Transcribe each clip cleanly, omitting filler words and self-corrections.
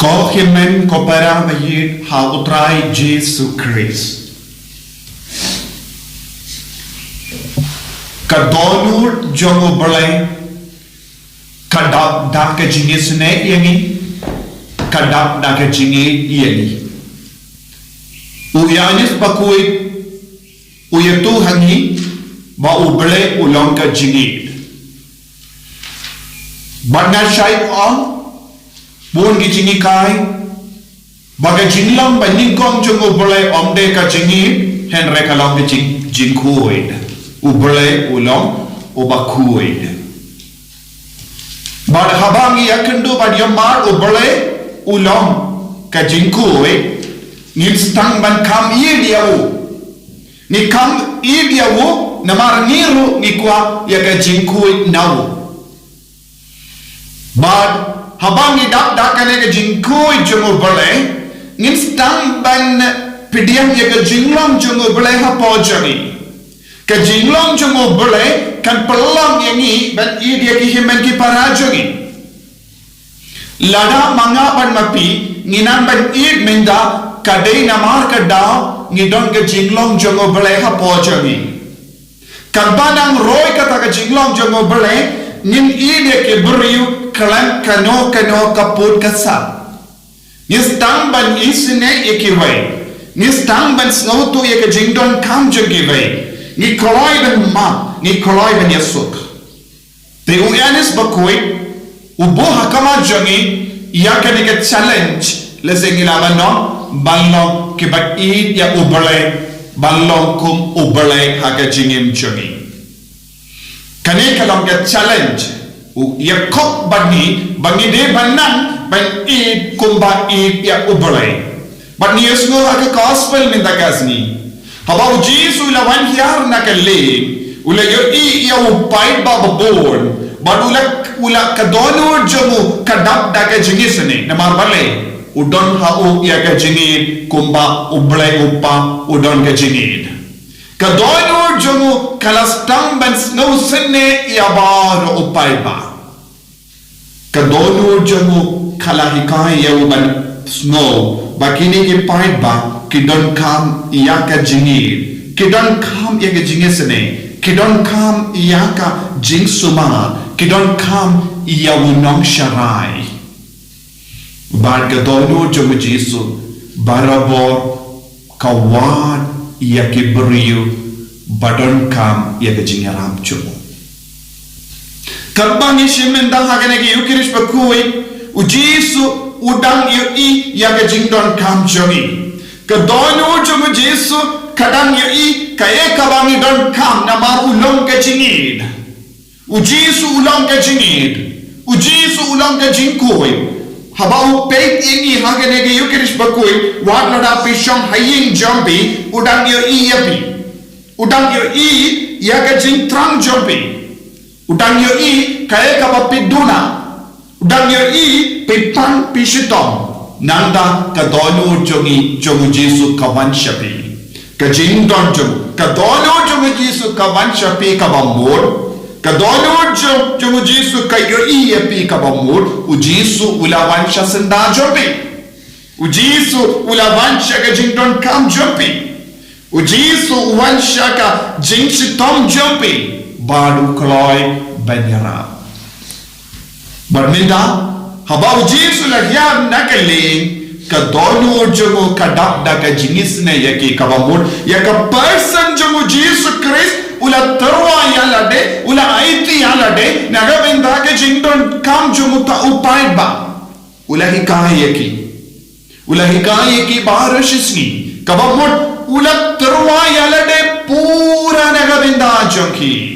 Ko himen ko para mayit hautrai Jesus Christ. Kadonur jongo belai kadap dak jingi sene yangi kadap dak jingi yangi. Uyanis bakui uyatu hangi ba ubele ulong ka jingi. Badna syait on buon gi jingi kai baga jinglam baning kong jongo belai omde ka jingi hen reka long gi jingkuid ubele ulong obakuid bad habangi yakendu bad yamar ubele ulong ka jingkuid ngin stang ban kam idiawu ni kam idiawu namar niru ni kwa ya ka jingkuid nawu bad habangi dak dakane ke jingkoi jungo bale ngin stang ban pidiam ye ke jinglong jungo bale ha pojani ke jinglong jungo bale kan pelang yangi ban idia ki himen ki parajoni lada manga ban mapi nginan ban id minda kadai namar ka daw ngidon ke jinglong jungo bale ha pojani kan banang roy kata ke jinglong jungo bale ngin idia ke beriu kalan kano kaput kasa nistang ban isine ikiwai nistang ban snautu yeke jingdon kam jogiwai ni koloi ban ma ni koloi ban yasuk te uyanis bakoi ubo hakama jongi yakane ke challenge lesengila bano ballo ke baki ya ubale ballo kum ubale haga jingim jongi kane kalam ke challenge ya kok bani de banang ban id kumba id ya ubalai but ni yesno aka gospel min dagazni haba Jesus la wan hiar na kalle ula yo I ya upai ba babon but ula kadonu jomu kadap daga jingisne na marbale udon ha u ya ga jingid kumba ubalai upa udon ga jingid kadonu jomu kalastang ban snow sene ya bar upai ba kadonu jomu kalahikai ya uban snow bakini ke pait ba kidon kam iyaka jingid kidon kam ya jingisne kidon kam iyaka jingsuma kidon kam ya unong sharai bar kadonu jomu Jesu barabor kawan ya kibriu badon kam ya jingaram jomu Kabbangi shimenda hagane ki yukirish bakui ujisu udang yu I yaga jingdon kam jogi kadonu jomu Jesu kadang yu I kaye kabangi don kam namar ulong ke jingid ujisu ulong ke jingid ujisu ulong ke jingkui haba upeit ingi hagane ki yukirish bakui wadlada pishong haying jombi udang yu I yapi udang yu I yaga jingtrang jombi udang yo I kaya kapapi duna udang yo I pipang pisitong nanda kadonu jongi jomu Jesu kawan syapi kajingdon jomu kadonu jomu Jesu kawan syapi kabamur kadonu jomu Jesu kayo I yapi kabamur u Jesu ulawan sya senda jopi u Jesu ulawan sya kajingdon kam jopi u Jesu wan sya ka jingsitong jopi baru keloi banyara berminda habau Jesu lahir nakaling kadonu jomu kadap daga jinisne yaki kabamur yaka person jomu Jesu Christ ula terwa yalade ula aiti yalade naga binda ke jingdon kam jomu ta upai ba ula hikayaki barashisni kabamur ula terwa yalade pura naga binda jonki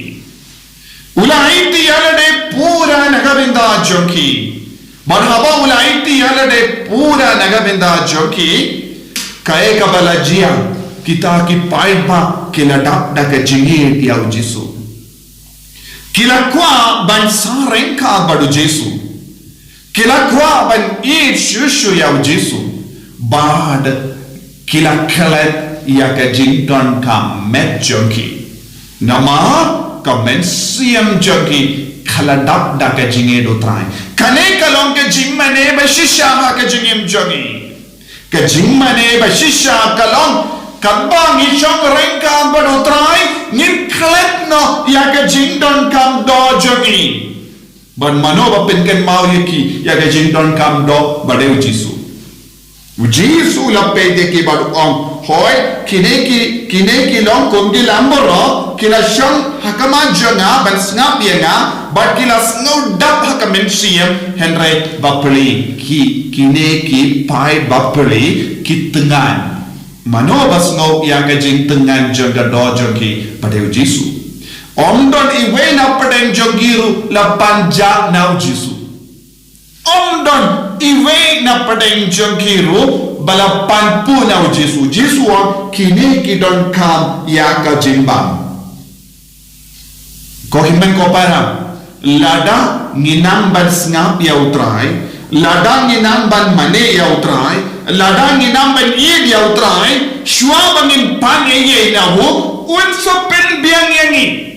ulaiti yalade pura nagabinda jonki marhaba ulaiti yalade pura nagabinda jonki kae kabalajia kita ki paiba kila dap daga jingir ya Jesu kila kwa ban sarengka badu Jesu kila kwa ban id shushu ya Jesu bad kila kala ya ka jingdon ka met jonki nama kamen siam jogi kaladap da ka jinge do trai kane kalong ka jingmane ba shisha ha ka jingim jongi ka jingmane ba shisha kalong kabang ishong rengka ba do trai ngin klet no ya ka jingdon kam do jongi ban mano ba penken mau yaki ya ka jingdon kam do ba de Jisu la pede ki bad om hoy kine ki long kom di lamboro kila shang hakama jona ban snap yenga but kila snow dap hakamen siem henry bapli kine ki pai bapli kitengan mano bas no ya ka jing tengan jaga do jogi pada Jisu om don iwe na paden jogiru la panja na Jisu om don iwe na padeng jongkiru balapan pu na Jisu kini kidon kam ya ka jimbang ko himben ko para lada nginam ban snap ya utrai lada nginam ban mane ya utrai lada nginam ban id ya utrai shwa bangin pan ye na ho un so pen biang yangi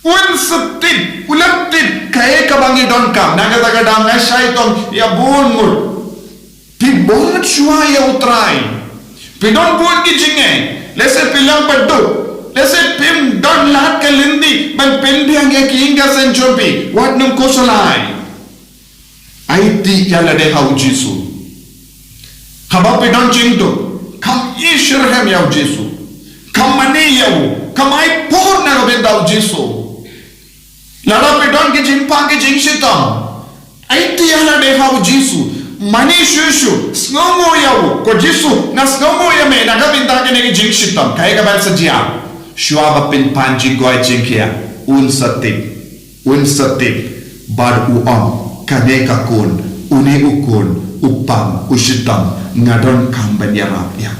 un setit ulatit kaya kabangi don kam naga taga dam na syaiton ya bungur pi bon chua ya utrai pi don buat ki jinge lese pilang padu lese pim don lat kalindi ban pen biang ya ki inga senjobi wat num kosolai aiti ya lade hau Jisu haba pi don jingdo kam ishirhem ya Jisu kam mani ya kam ai por na robenda Jisu lada pedon ke jimpa ke jingshitam aiti ala de hau Jisu mani shushu sngomo yawo ko Jisu na sngomo ya me na gabinda ke ne jingshitam kai ga bal sajia shwaba pin panji goy jingkia un satip bad u om kane ka kun une ukun upam ushitam ngadon kamban yarap ya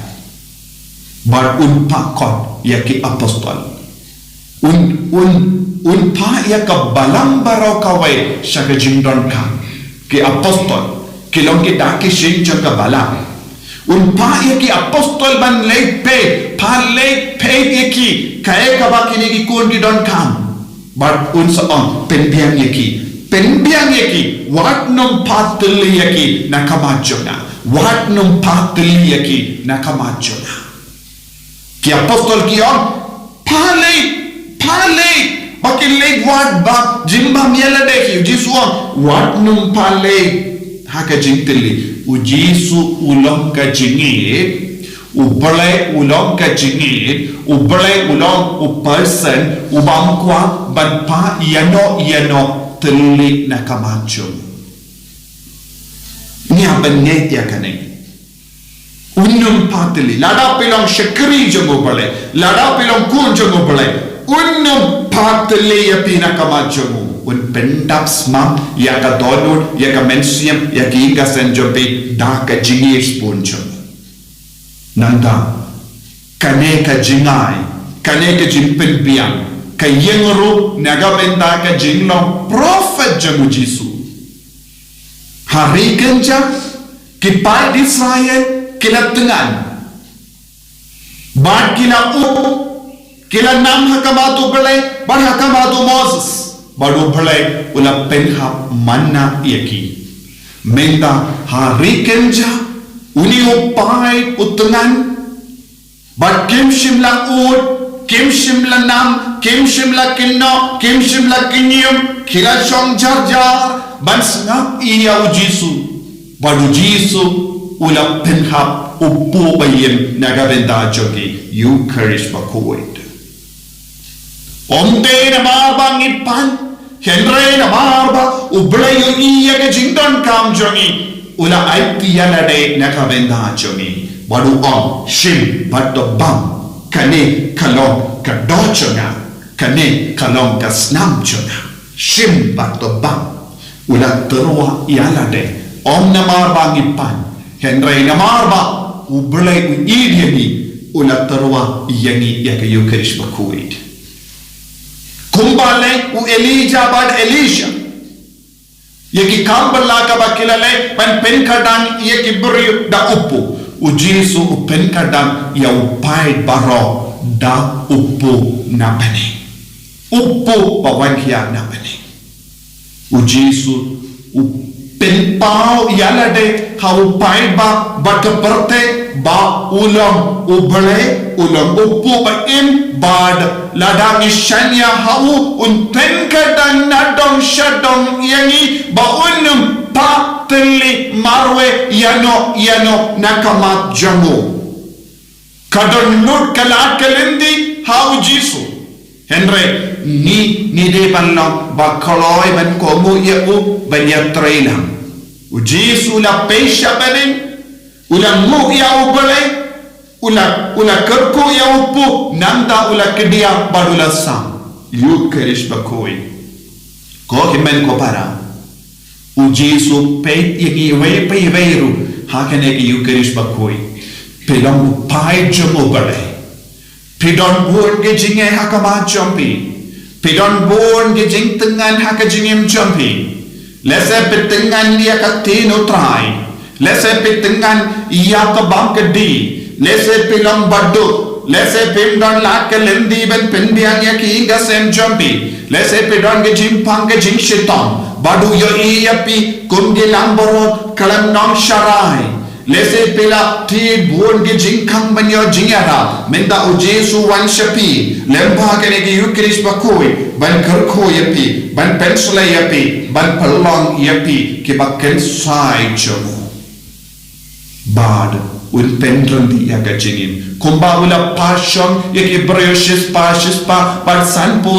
bad un pakon yaki apostol un pa ya ka balam barau kawai shaka jingdon kam ke apostol ke long ke da ke shin chaka balam un pa ya ki apostol ban lei pe pa lei pe ye ki kae ka ba ki ni ki kon ki don kam but un sa on pen biang ye ki wat num patul ye ki nakamachona wat num patul ye ki nakamachona ki apostol ki on pa lei Bakin leg wat bak jimba miela deki Jisu wat num pale haka jintili Jisu ulong ka jingit ubale ulong ka jingit ubale ulong u person ubang kwa ban pa yano teli nakamachum ni abanet ya kane unnum patili lada pilong shakri jongo bale lada pilong kun jongo bale unnum patili ya pina kamachomu un pendap smam ya ka donut ya ka mensiam ya ki inga senjobi da ka jingi sponchum nanda kane ka jingai kane ka jimpen biang ka yengru naga benda ka jinglong prophet jamu Jisu hari kenja ki pai Israel kila tengan bad kila kila nam hakamatu belai bar hakamatu Moses baru belai ula penha manna yaki menda hari kenja uni upai utengan bar kim shimla ud kim shimla nam kim shimla kinno kim shimla kinyum kila shong jar ban sngap iya Jisu baru Jisu ula penha upu bayim nagabenda jogi Eucharist bakuwait Omde na marba ngipan Henry na marba ublayo iya ke jingdon kam jongi ula aiti yanade nakabenda jongi wadu om shim bato bam kane kalong kadochonga kane kalong kasnam jonga shim bato bam ula terwa yalade om na marba ngipan Henry na marba ublayo idiani ula terwa yangi yaka Eucharist bakuwait kumbale u Elijah bad Elisha yeki kambala ka bakilale pan penkadang yeki buri da upu u Jisu u penkadang ya upai baro da upu napane upu pawankia napane u Jesu u penpau yalade hau pai ba keperte ba ulam ubele ulam upu ba im bad ladang ishanya hau unten kadang nadong shadong yangi ba unum pa teli marwe yano nakamat jamu kadon lut kalat kalindi hau Jesu Henry ni de panno ba koloi ban komu ya u ban ya trailam u Jesu la pesha banin ula mu ya u bale ula kerku ya upu nanda ula kedia badula sam yu kerish bakoi ko himen ko para u Jesu pe yegi we pe veru hakane ki yu kerish bakoi pelong pai jomo bale Pidon buon ke jinge hakama jompi. Pidon buon ke jing tengan haka jingem jompi. Lese petengan dia katino try. Lese petengan ia ke bang ke di. Lese pilong badu. Lese pimdon lak ke lendi ben pendiang ya ki inga sem jompi. Lese pidon ke jimpang ke jing shiton. Badu yo iya pi kumge lamborot kalam non sharai. Lese pela ti buon ke jingkang banyo jingara menda u Jesu wan shapi lemba kene ki yukrish bakoi ban kerko yapi ban pensula yapi ban pelong yapi ke bakken sai jomo bad un pendrendi ya gajingin kumba ula passion yaki brioshis pa ban sanpo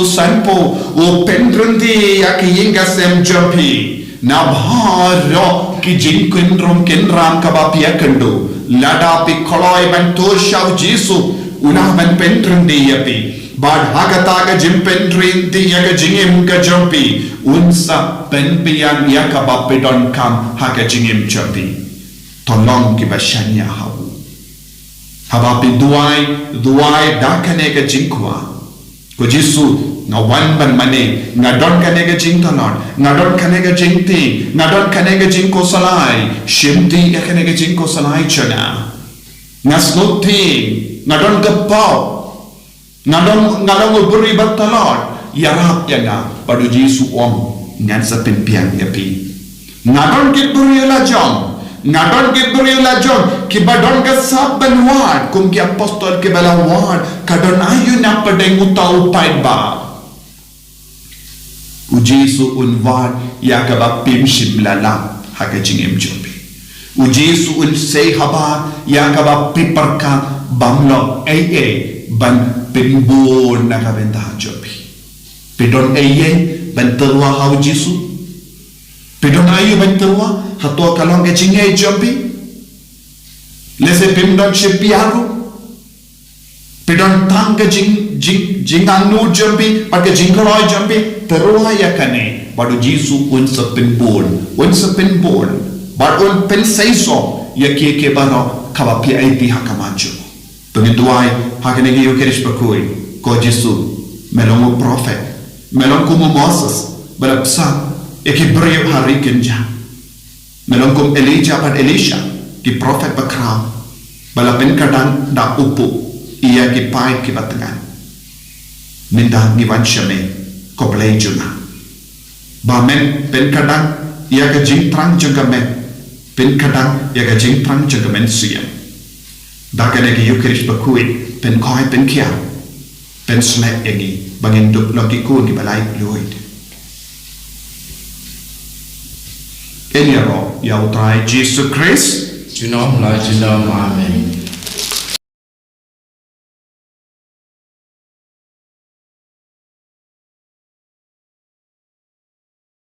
u pendrendi yaki yinga sem jopi na bharo ki jinkun rom ken ram kabapia kendo lada pi koloi ban to shaw Jesu una ban pentrendi yapi bad hagata ga jimpentrendi yaga jingem ga jumpi unsa pen pian yakabapi don kam haga jingem jumpi tolong ki bashanya hawu habapi duai dakane ga jinkwa ko Jesu ngawan ban mane ngadon kanega jing talon ngadon kanega jing ting ngadon kanega jing ko salai shimti ya kanega jing ko salai chana ngasnuti ngadon gapau ngadon uburi batalon yarap yana padu Jesu om ngan sa pimpiang yapi ngadon kit buri la jong ngadon kit buri la jong ki badon ga saban wad kum ki apostol ke bala wad kadon ayu na padeng utau pai ba u Jesu un wad yakaba pim shimlala haka jingem jobi u Jesu un say haba yakaba piparka bamlo ban pimbon nakabenta jobi pedon ban terwa hau Jesu pedon ayu ban terwa hato kalong ke jinge jobi lese pimdon shipiaru pedon tang ke jingang nu jobi pakai jingkoloi jobi terua yakane badu Jesu un sepin bon bad un pen saiso yaki ke baro kabapi aiti hakamajo tumi tuai hakane ki yukerish bakoi ko Jesu melongo prophet melong kumu Moses balapsa yaki brio hari kenja melong kum Elijah pad Elisha ki prophet bakra balapen kadang da upu iya ki pai ki batengan minda ni wanshame ko play juna ba men pen kadang ia ka jing trang juga men pen kadang ia ka jing trang juga men siam da ka ne ki yukrish bakui pen koi pen kia pen slap yangi bangin duk loki ku ni balai loid Eliaro ya utrai Jesus Christ Junom la junom amen